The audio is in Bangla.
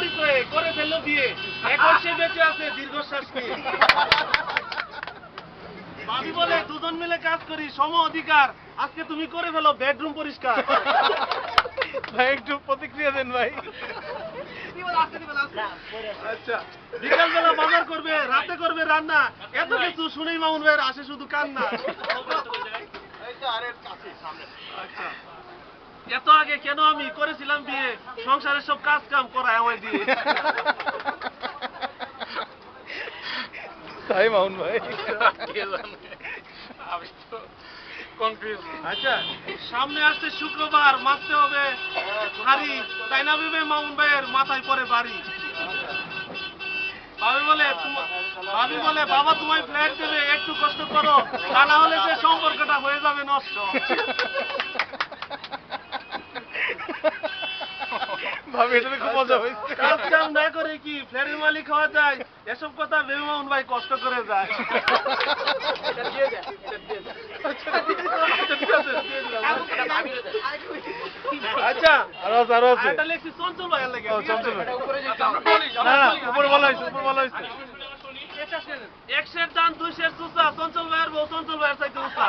পরিচয়ে করে ফেললো বিয়ে, এখন সে বেঁচে আছে দীর্ঘশ্বাস নিয়ে। ভাবি বলে দুজন মিলে কাজ করি, সম অধিকার, আজকে তুমি করে ফেলো বেডরুম পরিষ্কার। ভাই একটু প্রতিক্রিয়া দেন ভাই। আচ্ছা, বিকালবেলা বাজার করবে, রাতে করবে রান্না, এত কিছু শুনেই মামুন ভাইয়ের আসে শুধু কান্না। আচ্ছা, এত আগে কেন আমি করেছিলাম বিয়ে, সংসারের সব কাজ কাম করায় আমায় দিয়ে। তাই মামুন ভাই। আমি তো কনফিউজ। আচ্ছা, সামনে আসছে শুক্রবার, মারতে হবে হাড়ি, তাই না ভেবে মামুন ভাইয়ের মাথায় পড়ে বাড়ি। ভাবি বলে বাবা তোমায় ফ্ল্যাট দেবে, একটু কষ্ট করো, তা না হলে যে সম্পর্কটা হয়ে যাবে নষ্ট। ভাবি এটা খুব মজা হয়েছে। কাজ কাম না করে কি ফ্ল্যাটের মালিক হওয়া যায়, এসব কথা ভেবে মামুন ভাই কষ্ট করে যায়। আচ্ছা, আরো আছে। এটা লিখছি চঞ্চল ভাইয়ের লেগে। ও, চঞ্চল ভাই। না না, উপরে বলা হয়েছে, উপরে বলা হয়েছে। এক সের দান দুই সের চুচা, চঞ্চল ভাইয়ের বউ চঞ্চল ভাইয়ের চাইতে উঁচা।